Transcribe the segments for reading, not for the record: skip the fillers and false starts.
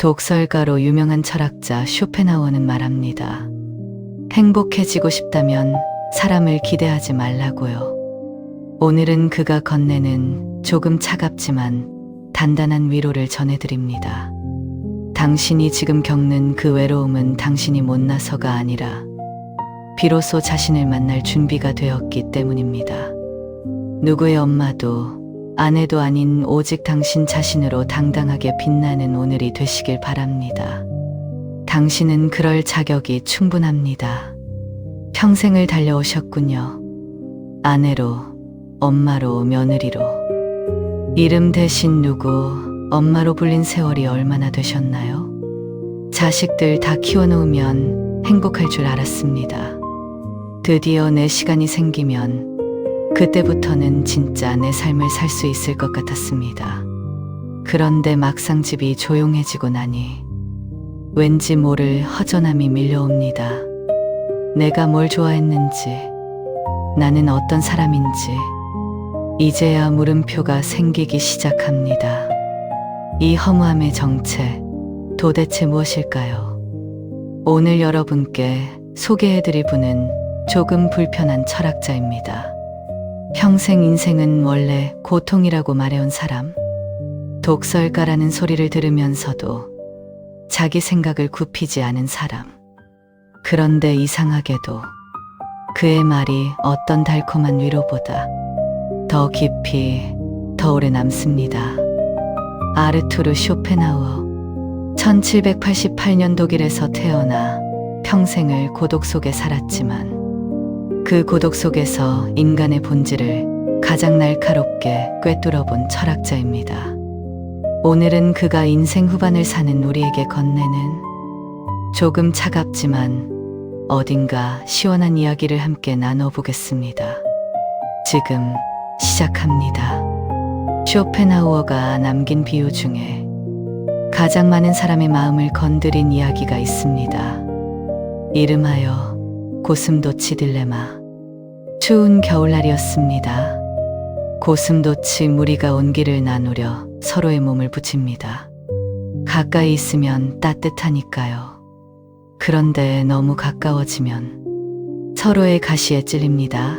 독설가로 유명한 철학자 쇼펜하우어는 말합니다. 행복해지고 싶다면 사람을 기대하지 말라고요. 오늘은 그가 건네는 조금 차갑지만 단단한 위로를 전해드립니다. 당신이 지금 겪는 그 외로움은 당신이 못나서가 아니라 비로소 자신을 만날 준비가 되었기 때문입니다. 누구의 엄마도 아내도 아닌 오직 당신 자신으로 당당하게 빛나는 오늘이 되시길 바랍니다. 당신은 그럴 자격이 충분합니다. 평생을 달려오셨군요. 아내로, 엄마로, 며느리로. 이름 대신 누구, 엄마로 불린 세월이 얼마나 되셨나요? 자식들 다 키워놓으면 행복할 줄 알았습니다. 드디어 내 시간이 생기면 그때부터는 진짜 내 삶을 살 수 있을 것 같았습니다. 그런데 막상 집이 조용해지고 나니 왠지 모를 허전함이 밀려옵니다. 내가 뭘 좋아했는지, 나는 어떤 사람인지 이제야 물음표가 생기기 시작합니다. 이 허무함의 정체 도대체 무엇일까요? 오늘 여러분께 소개해드릴 분은 조금 불편한 철학자입니다. 평생 인생은 원래 고통이라고 말해온 사람, 독설가라는 소리를 들으면서도 자기 생각을 굽히지 않은 사람. 그런데 이상하게도 그의 말이 어떤 달콤한 위로보다 더 깊이, 더 오래 남습니다. 아르투르 쇼펜하우어. 1788년 독일에서 태어나 평생을 고독 속에 살았지만 그 고독 속에서 인간의 본질을 가장 날카롭게 꿰뚫어본 철학자입니다. 오늘은 그가 인생 후반을 사는 우리에게 건네는 조금 차갑지만 어딘가 시원한 이야기를 함께 나눠보겠습니다. 지금 시작합니다. 쇼펜하우어가 남긴 비유 중에 가장 많은 사람의 마음을 건드린 이야기가 있습니다. 이름하여 고슴도치 딜레마. 추운 겨울날이었습니다. 고슴도치 무리가 온기를 나누려 서로의 몸을 붙입니다. 가까이 있으면 따뜻하니까요. 그런데 너무 가까워지면 서로의 가시에 찔립니다.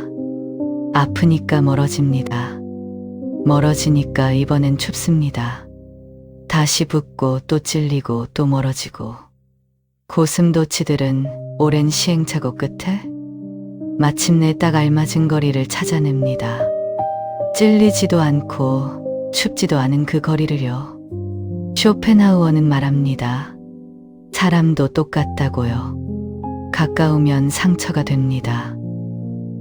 아프니까 멀어집니다. 멀어지니까 이번엔 춥습니다. 다시 붙고 또 찔리고 또 멀어지고. 고슴도치들은 오랜 시행착오 끝에 마침내 딱 알맞은 거리를 찾아냅니다. 찔리지도 않고 춥지도 않은 그 거리를요. 쇼펜하우어는 말합니다. 사람도 똑같다고요. 가까우면 상처가 됩니다.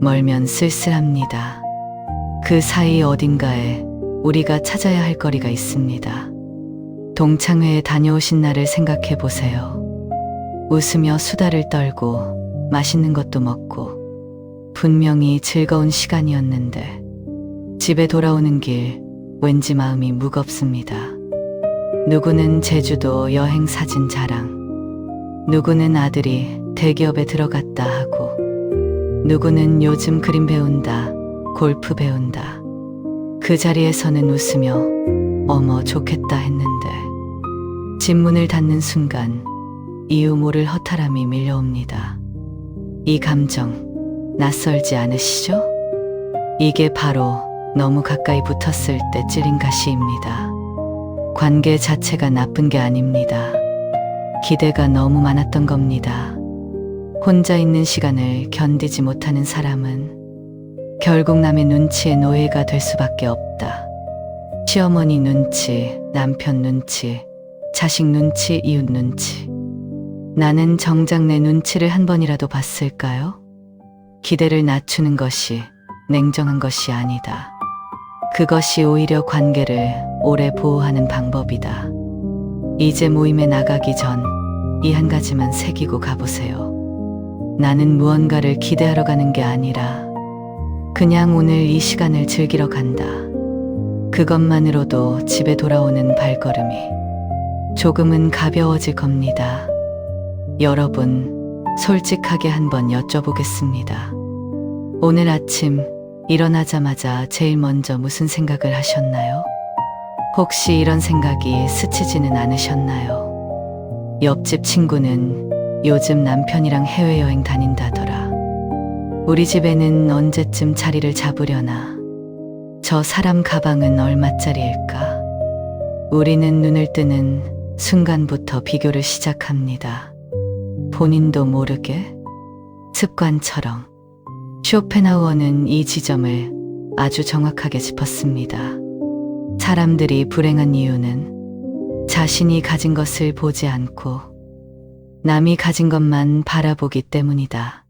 멀면 쓸쓸합니다. 그 사이 어딘가에 우리가 찾아야 할 거리가 있습니다. 동창회에 다녀오신 날을 생각해 보세요. 웃으며 수다를 떨고 맛있는 것도 먹고 분명히 즐거운 시간이었는데 집에 돌아오는 길 왠지 마음이 무겁습니다. 누구는 제주도 여행 사진 자랑, 누구는 아들이 대기업에 들어갔다 하고, 누구는 요즘 그림 배운다, 골프 배운다. 그 자리에서는 웃으며 어머 좋겠다 했는데 집 문을 닫는 순간 이유 모를 허탈함이 밀려옵니다. 이 감정 낯설지 않으시죠? 이게 바로 너무 가까이 붙었을 때 찔린 가시입니다. 관계 자체가 나쁜 게 아닙니다. 기대가 너무 많았던 겁니다. 혼자 있는 시간을 견디지 못하는 사람은 결국 남의 눈치의 노예가 될 수밖에 없다. 시어머니 눈치, 남편 눈치, 자식 눈치, 이웃 눈치. 나는 정작 내 눈치를 한 번이라도 봤을까요? 기대를 낮추는 것이 냉정한 것이 아니다. 그것이 오히려 관계를 오래 보호하는 방법이다. 이제 모임에 나가기 전 이 한 가지만 새기고 가보세요. 나는 무언가를 기대하러 가는 게 아니라 그냥 오늘 이 시간을 즐기러 간다. 그것만으로도 집에 돌아오는 발걸음이 조금은 가벼워질 겁니다. 여러분, 솔직하게 한번 여쭤보겠습니다. 오늘 아침 일어나자마자 제일 먼저 무슨 생각을 하셨나요? 혹시 이런 생각이 스치지는 않으셨나요? 옆집 친구는 요즘 남편이랑 해외여행 다닌다더라. 우리 집에는 언제쯤 자리를 잡으려나? 저 사람 가방은 얼마짜리일까? 우리는 눈을 뜨는 순간부터 비교를 시작합니다. 본인도 모르게 습관처럼. 쇼펜하우어는 이 지점을 아주 정확하게 짚었습니다. 사람들이 불행한 이유는 자신이 가진 것을 보지 않고 남이 가진 것만 바라보기 때문이다.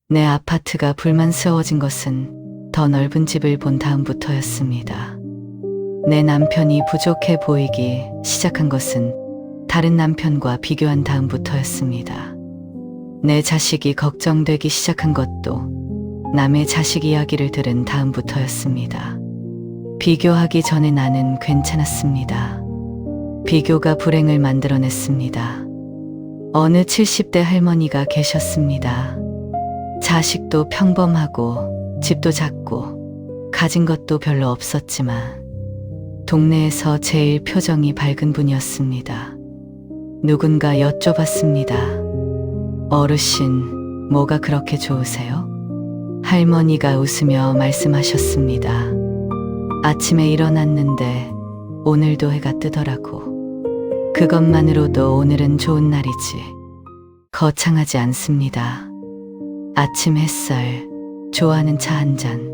내 아파트가 불만스러워진 것은 더 넓은 집을 본 다음부터였습니다. 내 남편이 부족해 보이기 시작한 것은 다른 남편과 비교한 다음부터였습니다. 내 자식이 걱정되기 시작한 것도 남의 자식 이야기를 들은 다음부터였습니다. 비교하기 전에 나는 괜찮았습니다. 비교가 불행을 만들어냈습니다. 어느 70대 할머니가 계셨습니다. 자식도 평범하고 집도 작고 가진 것도 별로 없었지만 동네에서 제일 표정이 밝은 분이었습니다. 누군가 여쭤봤습니다. 어르신, 뭐가 그렇게 좋으세요? 할머니가 웃으며 말씀하셨습니다. 아침에 일어났는데 오늘도 해가 뜨더라고. 그것만으로도 오늘은 좋은 날이지. 거창하지 않습니다. 아침 햇살, 좋아하는 차 한 잔,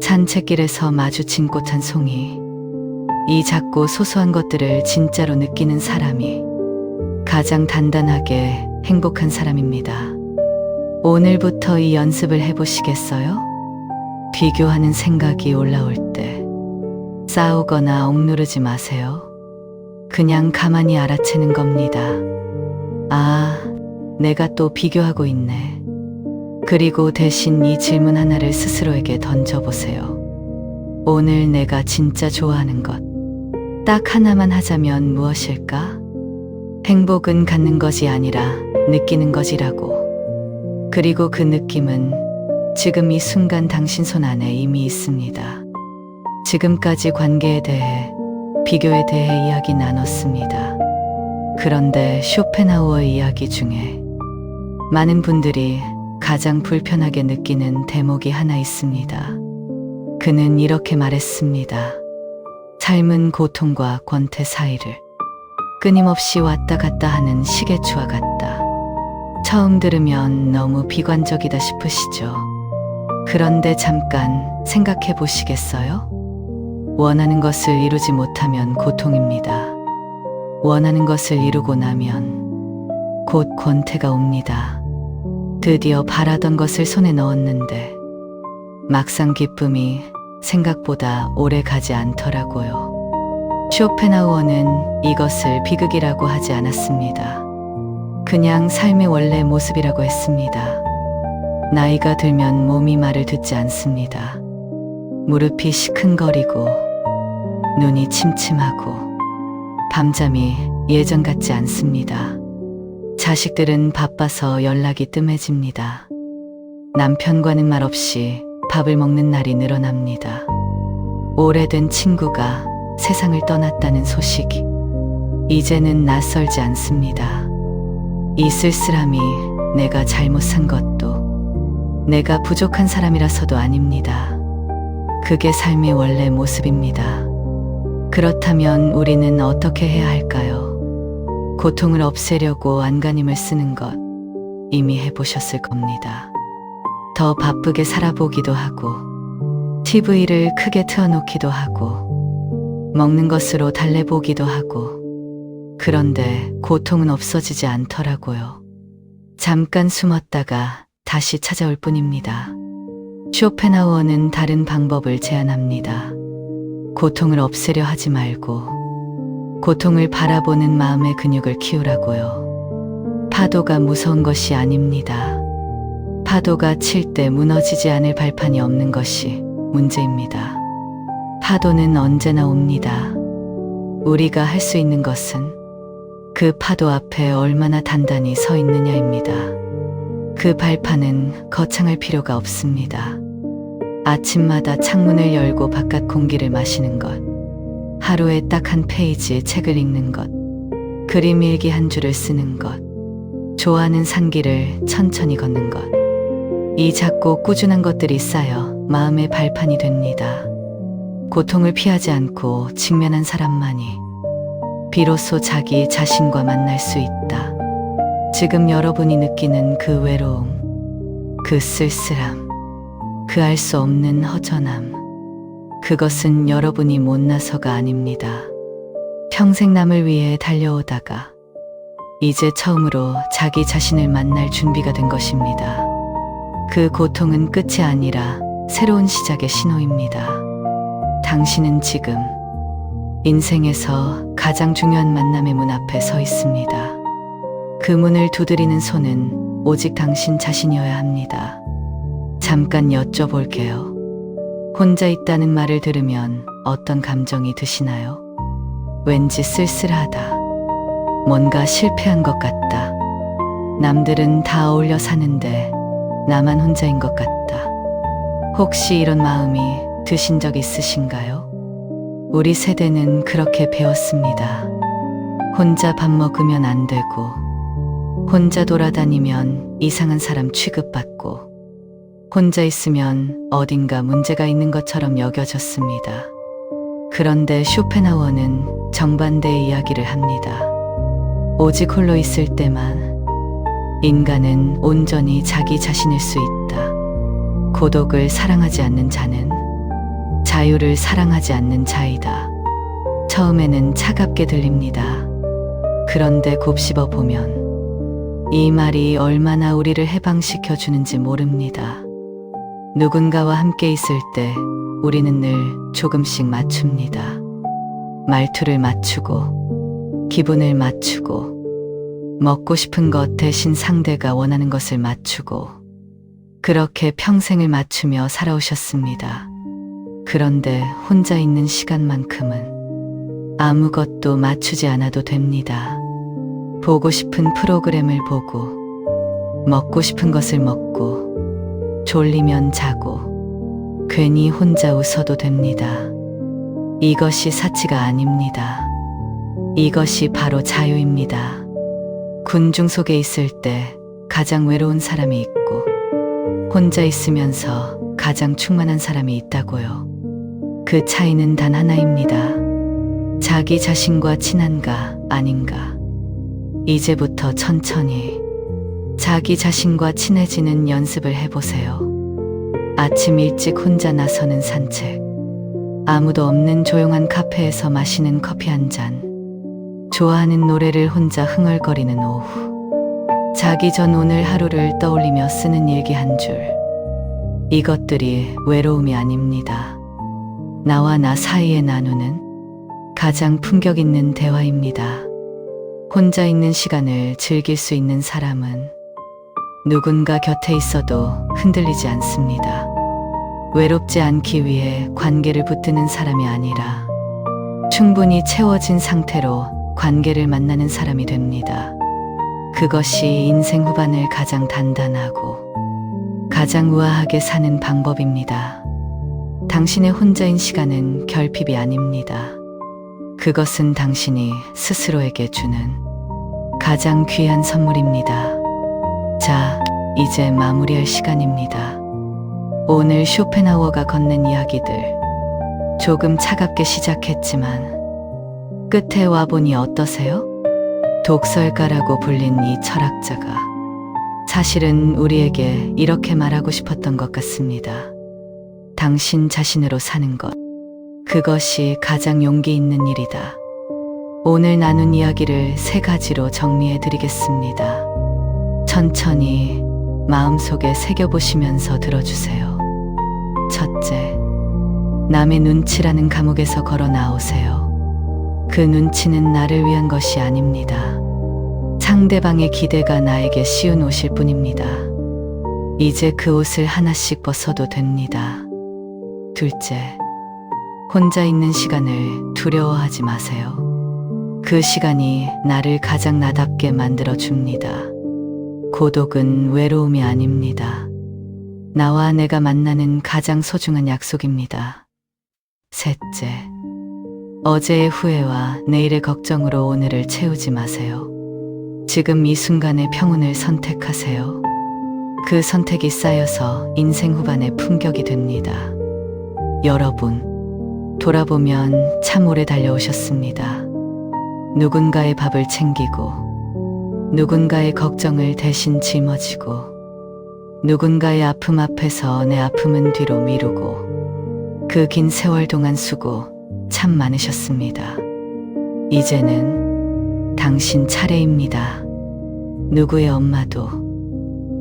산책길에서 마주친 꽃 한 송이. 이 작고 소소한 것들을 진짜로 느끼는 사람이 가장 단단하게 행복한 사람입니다. 오늘부터 이 연습을 해보시겠어요? 비교하는 생각이 올라올 때 싸우거나 억누르지 마세요. 그냥 가만히 알아채는 겁니다. 아, 내가 또 비교하고 있네. 그리고 대신 이 질문 하나를 스스로에게 던져보세요. 오늘 내가 진짜 좋아하는 것, 딱 하나만 하자면 무엇일까? 행복은 갖는 것이 아니라 느끼는 것이라고. 그리고 그 느낌은 지금 이 순간 당신 손 안에 이미 있습니다. 지금까지 관계에 대해, 비교에 대해 이야기 나눴습니다. 그런데 쇼펜하우어의 이야기 중에 많은 분들이 가장 불편하게 느끼는 대목이 하나 있습니다. 그는 이렇게 말했습니다. 삶은 고통과 권태 사이를 끊임없이 왔다 갔다 하는 시계추와 같다. 처음 들으면 너무 비관적이다 싶으시죠? 그런데 잠깐 생각해 보시겠어요? 원하는 것을 이루지 못하면 고통입니다. 원하는 것을 이루고 나면 곧 권태가 옵니다. 드디어 바라던 것을 손에 넣었는데 막상 기쁨이 생각보다 오래 가지 않더라고요. 쇼펜하우어는 이것을 비극이라고 하지 않았습니다. 그냥 삶의 원래 모습이라고 했습니다. 나이가 들면 몸이 말을 듣지 않습니다. 무릎이 시큰거리고 눈이 침침하고 밤잠이 예전 같지 않습니다. 자식들은 바빠서 연락이 뜸해집니다. 남편과는 말없이 밥을 먹는 날이 늘어납니다. 오래된 친구가 세상을 떠났다는 소식이 이제는 낯설지 않습니다. 이 쓸쓸함이 내가 잘못 산 것도 내가 부족한 사람이라서도 아닙니다. 그게 삶의 원래 모습입니다. 그렇다면 우리는 어떻게 해야 할까요? 고통을 없애려고 안간힘을 쓰는 것 이미 해보셨을 겁니다. 더 바쁘게 살아보기도 하고 TV를 크게 틀어놓기도 하고 먹는 것으로 달래보기도 하고 그런데 고통은 없어지지 않더라고요. 잠깐 숨었다가 다시 찾아올 뿐입니다. 쇼펜하우어는 다른 방법을 제안합니다. 고통을 없애려 하지 말고 고통을 바라보는 마음의 근육을 키우라고요. 파도가 무서운 것이 아닙니다. 파도가 칠 때 무너지지 않을 발판이 없는 것이 문제입니다. 파도는 언제나 옵니다. 우리가 할 수 있는 것은 그 파도 앞에 얼마나 단단히 서 있느냐입니다. 그 발판은 거창할 필요가 없습니다. 아침마다 창문을 열고 바깥 공기를 마시는 것, 하루에 딱 한 페이지 책을 읽는 것, 그림 일기 한 줄을 쓰는 것, 좋아하는 산길을 천천히 걷는 것, 이 작고 꾸준한 것들이 쌓여 마음의 발판이 됩니다. 고통을 피하지 않고 직면한 사람만이 비로소 자기 자신과 만날 수 있다. 지금 여러분이 느끼는 그 외로움, 그 쓸쓸함, 그 알 수 없는 허전함, 그것은 여러분이 못나서가 아닙니다. 평생 남을 위해 달려오다가 이제 처음으로 자기 자신을 만날 준비가 된 것입니다. 그 고통은 끝이 아니라 새로운 시작의 신호입니다. 당신은 지금 인생에서 가장 중요한 만남의 문 앞에 서 있습니다. 그 문을 두드리는 손은 오직 당신 자신이어야 합니다. 잠깐 여쭤볼게요. 혼자 있다는 말을 들으면 어떤 감정이 드시나요? 왠지 쓸쓸하다. 뭔가 실패한 것 같다. 남들은 다 어울려 사는데 나만 혼자인 것 같다. 혹시 이런 마음이 드신 적 있으신가요? 우리 세대는 그렇게 배웠습니다. 혼자 밥 먹으면 안 되고, 혼자 돌아다니면 이상한 사람 취급받고, 혼자 있으면 어딘가 문제가 있는 것처럼 여겨졌습니다. 그런데 쇼펜하우어는 정반대의 이야기를 합니다. 오직 홀로 있을 때만 인간은 온전히 자기 자신일 수 있다. 고독을 사랑하지 않는 자는 자유를 사랑하지 않는 자이다. 처음에는 차갑게 들립니다. 그런데 곱씹어 보면 이 말이 얼마나 우리를 해방시켜 주는지 모릅니다. 누군가와 함께 있을 때 우리는 늘 조금씩 맞춥니다. 말투를 맞추고, 기분을 맞추고, 먹고 싶은 것 대신 상대가 원하는 것을 맞추고, 그렇게 평생을 맞추며 살아오셨습니다. 그런데 혼자 있는 시간만큼은 아무것도 맞추지 않아도 됩니다. 보고 싶은 프로그램을 보고, 먹고 싶은 것을 먹고, 졸리면 자고, 괜히 혼자 웃어도 됩니다. 이것이 사치가 아닙니다. 이것이 바로 자유입니다. 군중 속에 있을 때 가장 외로운 사람이 있고, 혼자 있으면서 가장 충만한 사람이 있다고요. 그 차이는 단 하나입니다. 자기 자신과 친한가 아닌가. 이제부터 천천히 자기 자신과 친해지는 연습을 해보세요. 아침 일찍 혼자 나서는 산책, 아무도 없는 조용한 카페에서 마시는 커피 한 잔, 좋아하는 노래를 혼자 흥얼거리는 오후, 자기 전 오늘 하루를 떠올리며 쓰는 일기 한 줄. 이것들이 외로움이 아닙니다. 나와 나 사이에 나누는 가장 품격 있는 대화입니다. 혼자 있는 시간을 즐길 수 있는 사람은 누군가 곁에 있어도 흔들리지 않습니다. 외롭지 않기 위해 관계를 붙드는 사람이 아니라 충분히 채워진 상태로 관계를 만나는 사람이 됩니다. 그것이 인생 후반을 가장 단단하고 가장 우아하게 사는 방법입니다. 당신의 혼자인 시간은 결핍이 아닙니다. 그것은 당신이 스스로에게 주는 가장 귀한 선물입니다. 자, 이제 마무리할 시간입니다. 오늘 쇼펜하우어가 건넨 이야기들, 조금 차갑게 시작했지만 끝에 와보니 어떠세요? 독설가라고 불린 이 철학자가 사실은 우리에게 이렇게 말하고 싶었던 것 같습니다. 당신 자신으로 사는 것, 그것이 가장 용기 있는 일이다. 오늘 나눈 이야기를 3가지로 정리해 드리겠습니다. 천천히 마음속에 새겨보시면서 들어주세요. 첫째, 남의 눈치라는 감옥에서 걸어 나오세요. 그 눈치는 나를 위한 것이 아닙니다. 상대방의 기대가 나에게 씌운 옷일 뿐입니다. 이제 그 옷을 하나씩 벗어도 됩니다. 둘째, 혼자 있는 시간을 두려워하지 마세요. 그 시간이 나를 가장 나답게 만들어 줍니다. 고독은 외로움이 아닙니다. 나와 내가 만나는 가장 소중한 약속입니다. 셋째, 어제의 후회와 내일의 걱정으로 오늘을 채우지 마세요. 지금 이 순간의 평온을 선택하세요. 그 선택이 쌓여서 인생 후반의 품격이 됩니다. 여러분, 돌아보면 참 오래 달려오셨습니다. 누군가의 밥을 챙기고, 누군가의 걱정을 대신 짊어지고, 누군가의 아픔 앞에서 내 아픔은 뒤로 미루고, 그 긴 세월 동안 수고 참 많으셨습니다. 이제는 당신 차례입니다. 누구의 엄마도,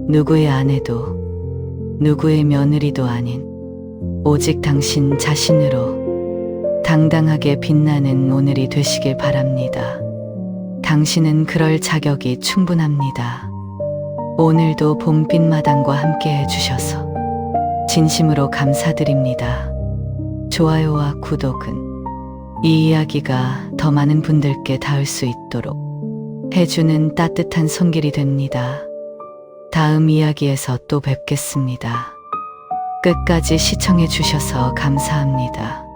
누구의 아내도, 누구의 며느리도 아닌 오직 당신 자신으로 당당하게 빛나는 오늘이 되시길 바랍니다. 당신은 그럴 자격이 충분합니다. 오늘도 봄빛마당과 함께 해주셔서 진심으로 감사드립니다. 좋아요와 구독은 이 이야기가 더 많은 분들께 닿을 수 있도록 해주는 따뜻한 손길이 됩니다. 다음 이야기에서 또 뵙겠습니다. 끝까지 시청해 주셔서 감사합니다.